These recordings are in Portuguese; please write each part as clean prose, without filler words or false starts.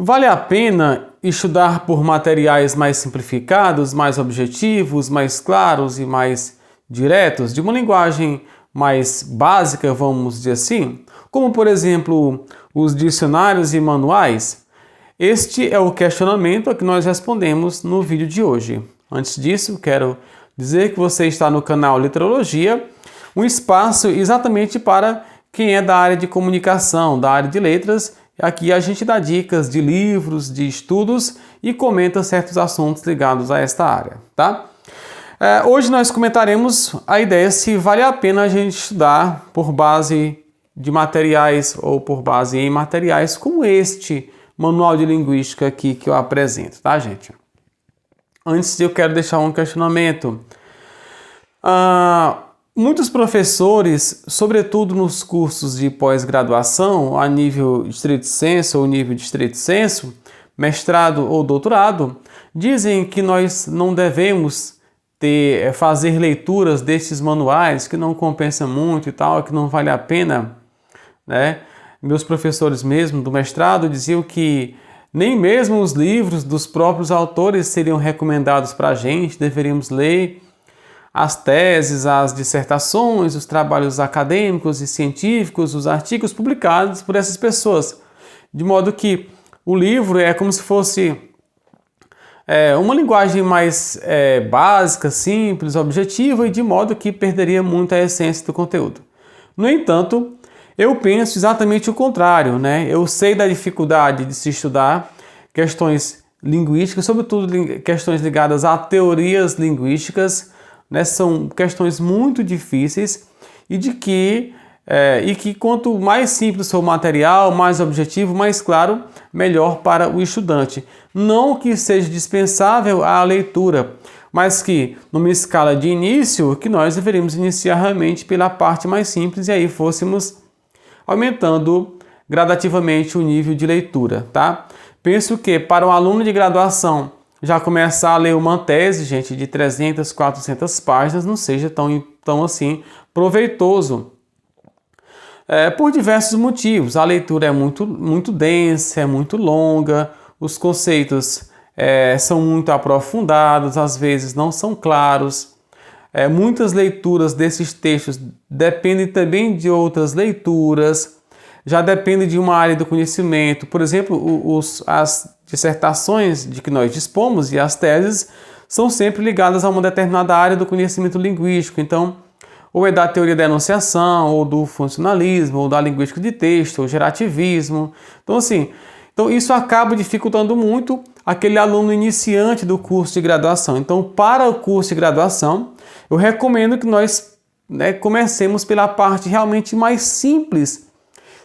Vale a pena estudar por materiais mais simplificados, mais objetivos, mais claros e mais diretos, de uma linguagem mais básica, vamos dizer assim, como por exemplo os dicionários e manuais? Este é o questionamento a que nós respondemos no vídeo de hoje. Antes disso, quero dizer que você está no canal Literologia, um espaço exatamente para quem é da área de comunicação, da área de letras. Aqui a gente dá dicas de livros, de estudos e comenta certos assuntos ligados a esta área, tá? Hoje nós comentaremos a ideia se vale a pena a gente estudar por base de materiais ou por base em materiais como este manual de linguística aqui que eu apresento, tá, gente? Antes eu quero deixar um questionamento. Muitos professores, sobretudo nos cursos de pós-graduação, a nível estrito sensu ou nível de estrito sensu, mestrado ou doutorado, dizem que nós não devemos fazer leituras destes manuais, que não compensa muito e tal, que não vale a pena, né? Meus professores mesmo do mestrado diziam que nem mesmo os livros dos próprios autores seriam recomendados para a gente, deveríamos ler as teses, as dissertações, os trabalhos acadêmicos e científicos, os artigos publicados por essas pessoas. De modo que o livro é como se fosse uma linguagem mais básica, simples, objetiva e de modo que perderia muito a essência do conteúdo. No entanto, eu penso exatamente o contrário, né? Eu sei da dificuldade de se estudar questões linguísticas, sobretudo questões ligadas a teorias linguísticas, né? São questões muito difíceis e que quanto mais simples for o material, mais objetivo, mais claro, melhor para o estudante. Não que seja dispensável a leitura, mas que numa escala de início, que nós deveríamos iniciar realmente pela parte mais simples e aí fôssemos aumentando gradativamente o nível de leitura, tá? Penso que para um aluno de graduação já começar a ler uma tese, gente, de 300, 400 páginas, não seja tão assim proveitoso. Por diversos motivos. A leitura é muito densa, é muito longa, os conceitos são muito aprofundados, às vezes não são claros. Muitas leituras desses textos dependem também de outras leituras, já depende de uma área do conhecimento. Por exemplo, as dissertações de que nós dispomos e as teses são sempre ligadas a uma determinada área do conhecimento linguístico. Então, ou é da teoria da enunciação, ou do funcionalismo, ou da linguística de texto, ou gerativismo. Então isso acaba dificultando muito aquele aluno iniciante do curso de graduação. Então, para o curso de graduação, eu recomendo que nós comecemos pela parte realmente mais simples,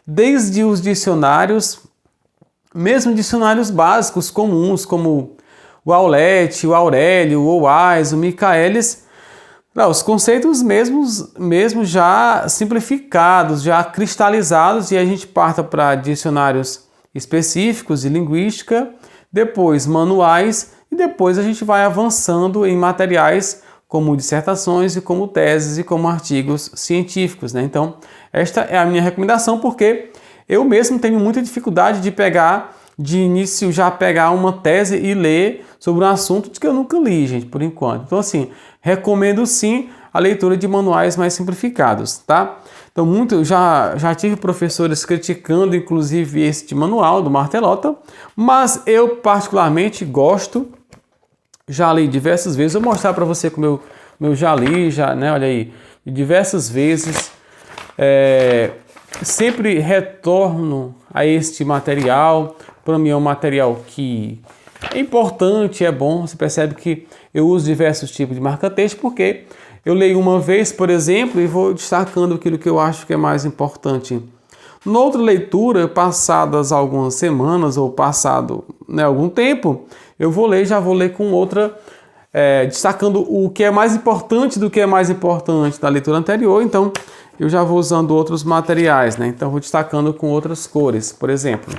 desde os dicionários, mesmo dicionários básicos comuns, como o Aulete, o Aurélio, o Wise, o Michaelis, os conceitos mesmo já simplificados, já cristalizados, e a gente parta para dicionários específicos de linguística, depois manuais, e depois a gente vai avançando em materiais como dissertações e como teses e como artigos científicos, né? Então, esta é a minha recomendação, porque eu mesmo tenho muita dificuldade de início já pegar uma tese e ler sobre um assunto que eu nunca li, gente, por enquanto. Então, assim, recomendo sim a leitura de manuais mais simplificados, tá? Então, já tive professores criticando, inclusive, este manual do Martelotto, mas eu particularmente gosto. Já li diversas vezes, vou mostrar para você como eu já li, né? Olha aí, diversas vezes. Sempre retorno a este material. Para mim é um material que é importante, é bom. Você percebe que eu uso diversos tipos de marca-texto porque eu leio uma vez, por exemplo, e vou destacando aquilo que eu acho que é mais importante. Na outra leitura, passadas algumas semanas ou passado algum tempo, já vou ler com outra, destacando o que é mais importante do que é mais importante da leitura anterior. Então, eu já vou usando outros materiais, né? Então, vou destacando com outras cores, por exemplo.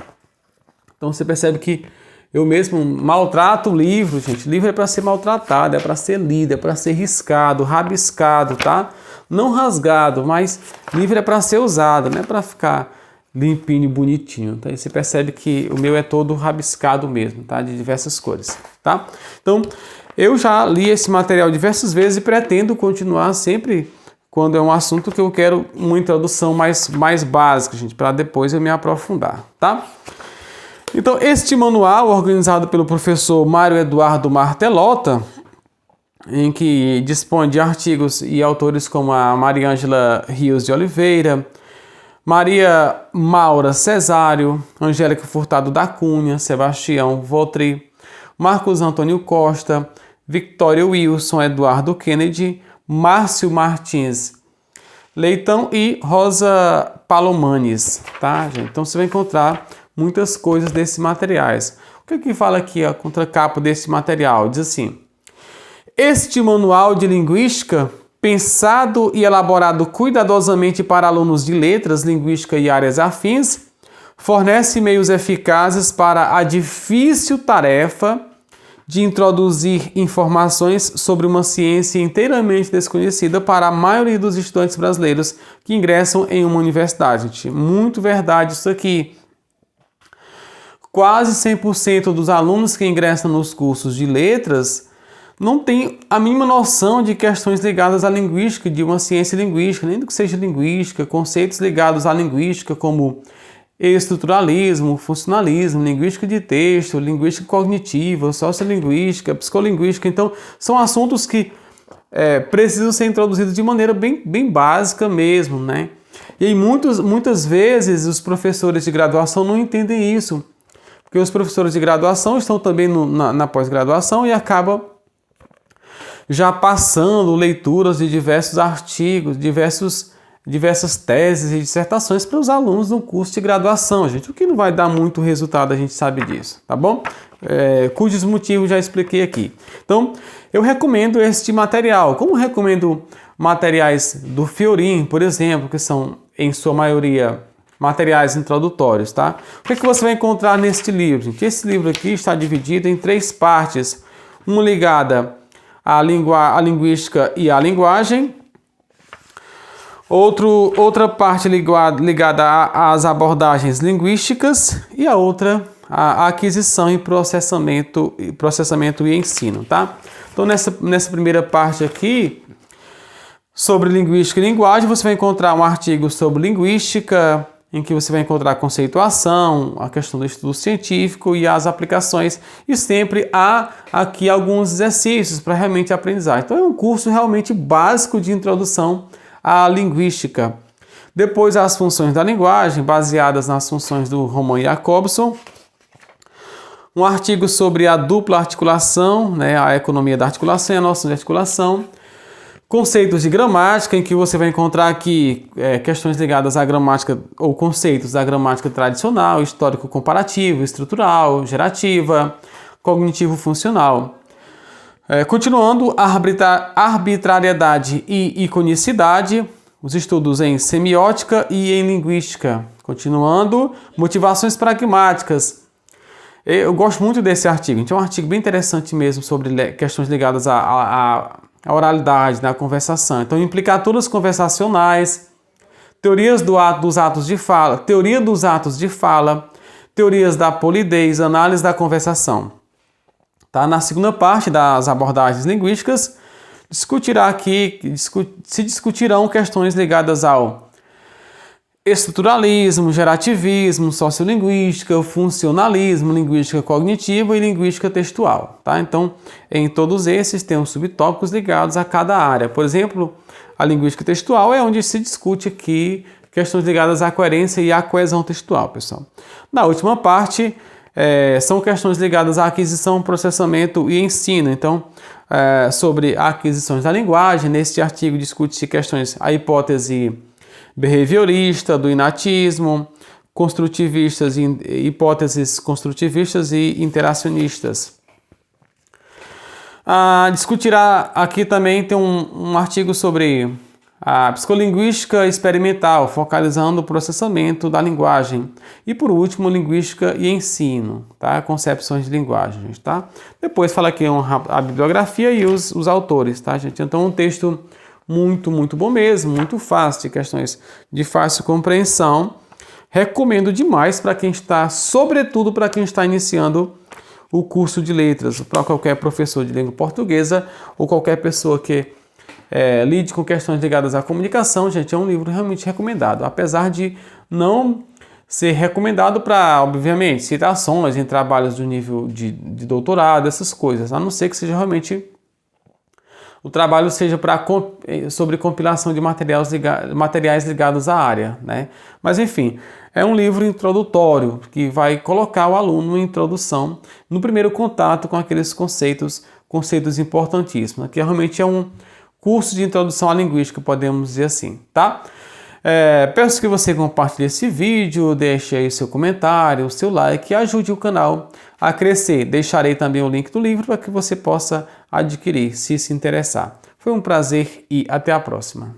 Então, você percebe que eu mesmo maltrato o livro, gente. O livro é para ser maltratado, é para ser lido, é para ser riscado, rabiscado, tá? Não rasgado, mas livro é para ser usado, não é para ficar limpinho e bonitinho, tá? E você percebe que o meu é todo rabiscado mesmo, tá? De diversas cores, tá? Então, eu já li esse material diversas vezes e pretendo continuar sempre quando é um assunto que eu quero uma introdução mais básica, gente, para depois eu me aprofundar, tá? Então, este manual, organizado pelo professor Mário Eduardo Martelota, em que dispõe de artigos e autores como a Mariângela Rios de Oliveira, Maria Maura Cesário, Angélica Furtado da Cunha, Sebastião Votri, Marcos Antônio Costa, Victoria Wilson, Eduardo Kennedy, Márcio Martins Leitão e Rosa Palomanes, tá, gente? Então você vai encontrar muitas coisas desses materiais. O que fala aqui a contracapa desse material? Diz assim: este manual de linguística, pensado e elaborado cuidadosamente para alunos de letras, linguística e áreas afins, fornece meios eficazes para a difícil tarefa de introduzir informações sobre uma ciência inteiramente desconhecida para a maioria dos estudantes brasileiros que ingressam em uma universidade. Gente, muito verdade isso aqui. Quase 100% dos alunos que ingressam nos cursos de letras não tem a mínima noção de questões ligadas à linguística, de uma ciência linguística, nem do que seja linguística, conceitos ligados à linguística como estruturalismo, funcionalismo, linguística de texto, linguística cognitiva, sociolinguística, psicolinguística. Então, são assuntos que precisam ser introduzidos de maneira bem básica mesmo, né? E aí, muitas vezes os professores de graduação não entendem isso, porque os professores de graduação estão também na pós-graduação e acabam já passando leituras de diversos artigos, diversas teses e dissertações para os alunos no curso de graduação, gente. O que não vai dar muito resultado, a gente sabe disso, tá bom? Cujos motivos já expliquei aqui. Então, eu recomendo este material. Como recomendo materiais do Fiorin, por exemplo, que são, em sua maioria, materiais introdutórios, tá? O que você vai encontrar neste livro, gente? Esse livro aqui está dividido em 3 partes. Uma ligada à linguística e à linguagem. Outra parte ligada às abordagens linguísticas e a outra à aquisição e processamento e ensino, tá? Então, nessa primeira parte aqui, sobre linguística e linguagem, você vai encontrar um artigo sobre linguística, em que você vai encontrar conceituação, a questão do estudo científico e as aplicações, e sempre há aqui alguns exercícios para realmente aprendizar. Então, é um curso realmente básico de introdução à linguística. Depois, as funções da linguagem, baseadas nas funções do Roman Jakobson. Um artigo sobre a dupla articulação, né, a economia da articulação e a noção de articulação. Conceitos de gramática, em que você vai encontrar aqui questões ligadas à gramática ou conceitos da gramática tradicional, histórico comparativo, estrutural, gerativa, cognitivo funcional. Continuando, arbitrariedade e iconicidade, os estudos em semiótica e em linguística. Continuando, motivações pragmáticas. Eu gosto muito desse artigo, então é um artigo bem interessante mesmo sobre questões ligadas à oralidade, na conversação. Então, implicaturas conversacionais, teorias dos atos de fala, teoria dos atos de fala, teorias da polidez, análise da conversação. Tá? Na segunda parte das abordagens linguísticas, se discutirão questões ligadas ao estruturalismo, gerativismo, sociolinguística, funcionalismo, linguística cognitiva e linguística textual. Tá? Então, em todos esses tem os subtópicos ligados a cada área. Por exemplo, a linguística textual é onde se discute aqui questões ligadas à coerência e à coesão textual, pessoal. Na última parte, são questões ligadas à aquisição, processamento e ensino. Então, sobre aquisições da linguagem, neste artigo discute-se questões, a hipótese behaviorista, do inatismo, construtivistas, hipóteses construtivistas e interacionistas. Discutirá aqui também, tem um artigo sobre a psicolinguística experimental, focalizando o processamento da linguagem. E por último, linguística e ensino, tá? Concepções de linguagem, gente, tá? Depois fala aqui a bibliografia e os autores, tá, gente? Então, um texto muito bom mesmo, muito fácil, de questões de fácil compreensão, recomendo demais para quem está, sobretudo para quem está iniciando o curso de letras, para qualquer professor de língua portuguesa ou qualquer pessoa que lide com questões ligadas à comunicação. Gente, é um livro realmente recomendado, apesar de não ser recomendado para, obviamente, citações em trabalhos do nível de doutorado, essas coisas, a não ser que seja realmente o trabalho seja sobre compilação de materiais ligados à área, né? Mas enfim, é um livro introdutório que vai colocar o aluno em introdução no primeiro contato com aqueles conceitos importantíssimos, que realmente é um curso de introdução à linguística, podemos dizer assim, tá? Peço que você compartilhe esse vídeo, deixe aí seu comentário, seu like e ajude o canal a crescer. Deixarei também o link do livro para que você possa adquirir, se interessar. Foi um prazer e até a próxima.